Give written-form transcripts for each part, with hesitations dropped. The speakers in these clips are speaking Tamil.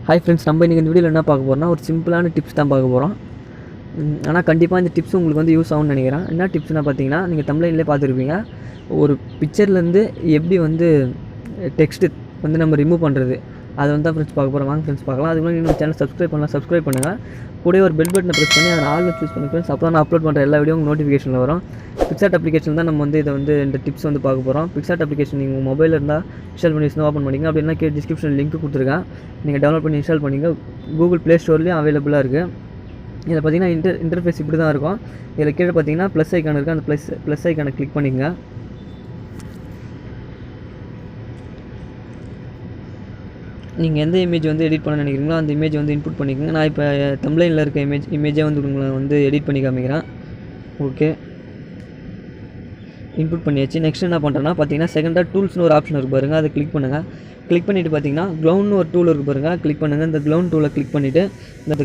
ஹாய் ஃப்ரெண்ட்ஸ், நம்ம இன்றைக்கி இந்த வீடியோவில் என்ன பார்க்க போகிறோம்னா ஒரு சிம்பிளான டிப்ஸ் தான் பார்க்க போகிறோம். ஆனால் கண்டிப்பாக இந்த டிப்ஸ் உங்களுக்கு வந்து யூஸ் ஆகும்னு நினைக்கிறேன். என்ன டிப்ஸ்னால் பார்த்தீங்கன்னா, நீங்கள் தம்ப்லைன்லேயே பார்த்துருப்பீங்க. ஒரு பிக்சர்லேருந்து எப்படி வந்து டெக்ஸ்ட்டு வந்து நம்ம ரிமூவ் பண்ணுறது, அதை வந்து தான் ஃப்ரெண்ட்ஸ் பார்க்க போகிறோம். வாங்க ஃப்ரெண்ட்ஸ் பார்க்கலாம். அதுக்கு முன்னாடி நீங்கள் சேனல் சப்ஸ்கிரைப் பண்ணுங்கள். கூட ஒரு பெல் பட்டனை ப்ரெஸ் பண்ணி அதை ஆல்ல சூஸ் பண்ணி ஃப்ரெண்ட்ஸ். அப்போ நான் அப்லோட் பண்ணுற எல்லா வீடியோ நோட்டிஃபிகேஷனில் வரும். பிக்சார்ட் அப்ளிகேஷன் தான் நம்ம வந்து இதை வந்து இந்த டிப்ஸ் வந்து பார்க்க போகிறோம். பிக்சார்ட் அப்ளிகேஷன் நீங்கள் உங்கள் மொபைலில் இருந்தால் இன்ஸ்டால் பண்ணி ஓப்பன் பண்ணிங்க. அப்படின்னா டிஸ்கிரிப்ஷன் லிங்க் கொடுத்துருக்கேன், நீங்கள் டவுன்லோட் பண்ணி இன்ஸ்டால் பண்ணிங்க. கூகுள் ப்ளே ஸ்டோர்லேயும் அவைலபிளாக இருக்குது. இதில் பார்த்தீங்கன்னா இன்டர்ஃபேஸ் இப்படி தான் இருக்கும். இதில் கீழே பார்த்தீங்கன்னா ப்ளஸ் ஐக்கான் இருக்குது. அந்த ப்ளஸ் ஐக்கானை கிளிக் பண்ணிங்க. நீங்கள் எந்த இமேஜ் வந்து எடிட் பண்ண நினைக்கிறீங்களோ அந்த இமேஜ் வந்து இன்புட் பண்ணிக்கோங்க. நான் இப்போ தம்ப்லைனில் இருக்க இமேஜே வந்து உங்களை வந்து எடிட் பண்ணி காமிக்கிறேன். ஓகே, இன்புட் பண்ணியாச்சு. நெக்ஸ்ட் என்ன பண்ணுறேன்னா பார்த்தீங்கன்னா செகண்டாக டூல்ஸ்னு ஒரு ஆப்ஷன் இருக்குது பாருங்கள், அதை கிளிக் பண்ணுங்கள். கிளிக் பண்ணிவிட்டு பார்த்தீங்கன்னா க்ளவுன்னு ஒரு டூல் இருக்குது பாருங்கள், கிளிக் பண்ணுங்கள். இந்த க்ளவுன் டூலை கிளிக் பண்ணிவிட்டு இந்த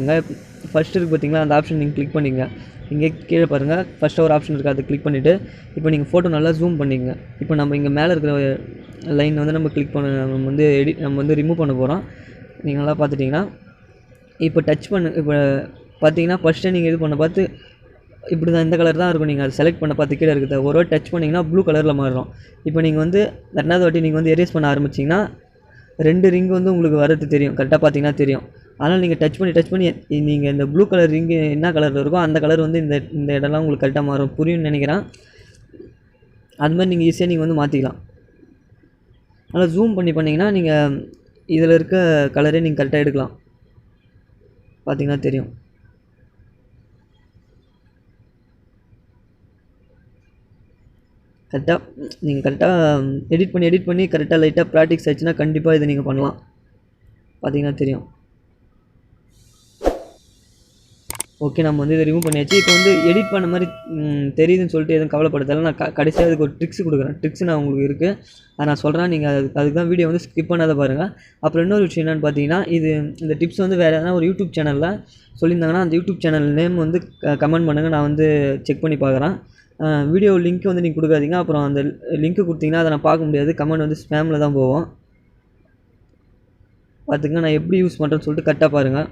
ஃபஸ்ட்டு இருக்குது பார்த்தீங்களா, அந்த ஆப்ஷன் நீங்கள் கிளிக் பண்ணிங்க. இங்கே கீழே பாருங்கள் ஃபஸ்ட்டு ஒரு ஆப்ஷன் இருக்குது, அதை கிளிக் பண்ணிவிட்டு இப்போ நீங்கள் ஃபோட்டோ நல்லா ஜூம் பண்ணிங்க. இப்போ நம்ம இங்கே மேலே இருக்கிற லைன் வந்து நம்ம கிளிக் பண்ண நம்ம வந்து ரிமூவ் பண்ண போகிறோம். நீங்கள் நல்லா பார்த்துட்டிங்கன்னா இப்போ இப்போ பார்த்தீங்கன்னா ஃபஸ்ட்டு நீங்கள் இது பண்ண பார்த்து இப்படி தான் இந்த கலர் தான் இருக்கும். நீங்கள் அதை செலக்ட் பண்ண பார்த்து கீழே இருக்குது ஒரு வாட்டி டச் பண்ணிங்கன்னா ப்ளூ கலரில் மாறும். இப்போ நீங்கள் வந்து ரெண்டாவது வாட்டி நீங்கள் வந்து எரேஸ் பண்ண ஆரம்பிச்சிங்கன்னா 2 ரிங்கு வந்து உங்களுக்கு வரது தெரியும், கரெக்டாக பார்த்தீங்கன்னா தெரியும். அதனால் நீங்கள் டச் பண்ணி நீங்கள் இந்த ப்ளூ கலர் ரிங்கு என்ன கலரில் இருக்கோ அந்த கலர் வந்து இந்த இடம்லாம் உங்களுக்கு கரெக்டாக மாறும். புரியும்னு நினைக்கிறேன். அது மாதிரி நீங்கள் ஈஸியாக நீங்கள் வந்து மாற்றிக்கலாம். அதனால் ஜூம் பண்ணிங்கன்னா நீங்கள் இதில் இருக்க கலரே நீங்கள் கரெக்டாக எடுக்கலாம். பார்த்தீங்கன்னா தெரியும். நீங்கள் கரெக்டாக எடிட் பண்ணி கரெக்டாக லைட்டாக ப்ராக்டிஸ் ஆச்சுன்னா கண்டிப்பாக இதை நீங்கள் பண்ணலாம். பார்த்தீங்கன்னா தெரியும். ஓகே, நம்ம வந்து இதை ரிமூவ் பண்ணியாச்சு. இப்போ வந்து எடிட் பண்ண மாதிரி தெரியுதுன்னு சொல்லிட்டு எதுவும் கவலைப்படுறதால நான் கடைசியாக அதுக்கு ஒரு ட்ரிக்ஸ் கொடுக்குறேன். ட்ரிக்ஸ் நான் உங்களுக்கு இருக்குது, அதை நான் சொல்கிறேன். நீங்கள் அதுக்கு தான் வீடியோ வந்து ஸ்கிப் பண்ணாத பாருங்கள். அப்புறம் இன்னொரு விஷயம் என்னென்னு பார்த்தீங்கன்னா, இந்த டிப்ஸ் வந்து வேறு எதனா ஒரு யூடியூப் சேனலில் சொல்லியிருந்தாங்கன்னா அந்த யூடியூப் சேனல் நேம் வந்து கமெண்ட் பண்ணுங்கள், நான் வந்து செக் பண்ணி பார்க்குறேன். வீடியோ லிங்க் வந்து நீங்கள் கொடுக்காதீங்க. அப்புறம் அந்த லிங்க்கு கொடுத்தீங்கன்னா அதை நான் பார்க்க முடியாது, கமெண்ட் வந்து ஸ்பேமில் தான் போவோம். பார்த்துங்க, நான் எப்படி யூஸ் பண்ணுறேன்னு சொல்லிட்டு கரெக்டாக பாருங்கள்.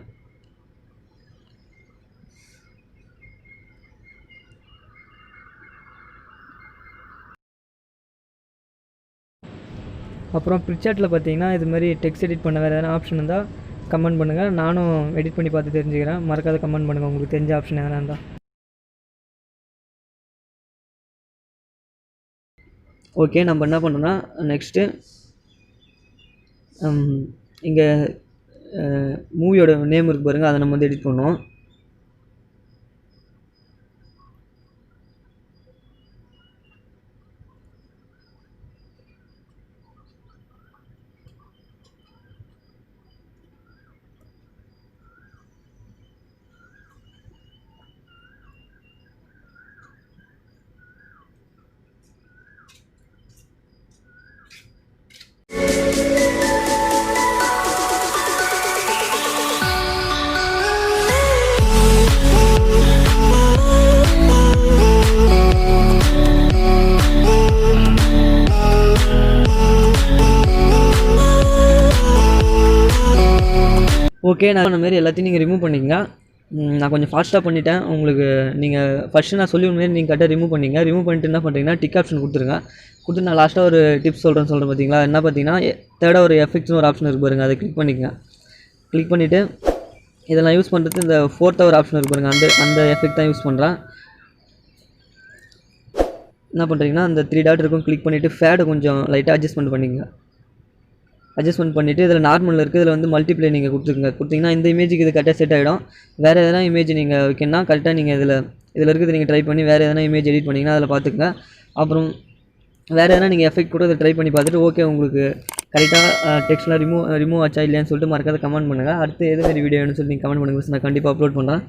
அப்புறம் பிக்சார்ட்டில் பார்த்தீங்கன்னா இது மாதிரி டெக்ஸ்ட் எடிட் பண்ண வேறு எதனா ஆப்ஷன் இருந்தால் கமெண்ட் பண்ணுங்கள், நானும் எடிட் பண்ணி பார்த்து தெரிஞ்சுக்கிறேன். மறக்காத கமெண்ட் பண்ணுங்கள் உங்களுக்கு தெரிஞ்ச ஆப்ஷன் எதனா இருந்தால். ஓகே, நம்ம என்ன பண்ணுறோன்னா நெக்ஸ்ட்டு இங்கே மூவியோட நேம் இருக்குது பாருங்கள், அதை நம்ம வந்து எடிட் பண்ணுவோம். ஓகே, நான் அந்த மாரி எல்லாத்தையும் நீங்கள் ரிமூவ் பண்ணிக்கங்க. நான் கொஞ்சம் ஃபாஸ்ட்டாக பண்ணிட்டேன் உங்களுக்கு. நீங்கள் ஃபஸ்ட்டு நான் சொல்லி மாரி நீங்கள் கரெக்டாக ரிமூவ் பண்ணிட்டு என்ன பண்ணுறீங்கன்னா டிக் ஆப்ஷன் கொடுத்துருங்க. நான் லாஸ்ட்டாக ஒரு டிப்ஸ் சொல்கிறேன் பார்த்தீங்களா. என்ன பார்த்தீங்கன்னா தேர்டாக ஒரு எஃபெக்ட்ஸ்னு ஒரு ஆப்ஷன் இருக்குது பாருங்கள், அதை கிளிக் பண்ணிக்கங்க. கிளிக் பண்ணிவிட்டு இதெல்லாம் யூஸ் பண்ணுறது இந்த 4th ஒரு ஆப்ஷன் இருக்குது பாருங்கள், அந்த எஃபெக்ட் தான் யூஸ் பண்ணுறேன். என்ன பண்ணுறீங்கன்னா அந்த 3 டாட் இருக்கும், கிளிக் பண்ணிவிட்டு ஃபேடை கொஞ்சம் லைட்டாக அட்ஜஸ்ட்மெண்ட் பண்ணிவிட்டு இதில் நார்மலில் இருக்குது, இதில் வந்து மல்டிப்ளை நீங்கள் கொடுத்தீங்கன்னா இந்த இமேஜுக்கு இது கரெக்டாக செட் ஆகிடும். வேறு எதனா இமேஜ் நீங்கள் வைக்கணும்னா கரெக்டாக நீங்கள் இதில் இருக்குது நீங்கள் ட்ரை பண்ணி வேறு எதனா இமேஜ் எடிட் பண்ணிங்கன்னா அதில் பார்த்துக்குங்க. அப்புறம் வேறு எதனா நீங்கள் எஃபெக்ட் கூட இதை ட்ரை பண்ணி பார்த்துட்டு ஓகே உங்களுக்கு கரெக்டாக டெக்ஸ்ட்லாம் ரிமூவ் ஆச்சா இல்லையான்னு சொல்லிட்டு மறக்காத கமெண்ட் பண்ணுங்கள். அடுத்து எது மாதிரி வீடியோ வேணும்னு சொல்லி நீங்கள் கமெண்ட் பண்ணுங்கள், நான் கண்டிப்பாக அப்லோட் பண்ணுறேன்.